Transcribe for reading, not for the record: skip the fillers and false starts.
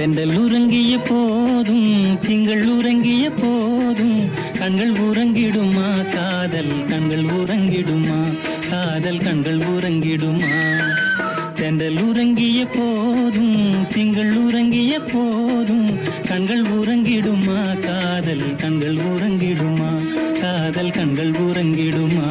தென்றல் உறங்கிய போதும் திங்கள் உறங்கிய போதும் கண்கள் உறங்கிடுமா காதல் கண்கள் உறங்கிடுமா காதல் கண்கள் உறங்கிடுமா தென்றல் உறங்கிய போதும் திங்கள் உறங்கிய போதும் கண்கள் உறங்கிடுமா காதல் கண்கள் உறங்கிடுமா காதல் கண்கள் உறங்கிடுமா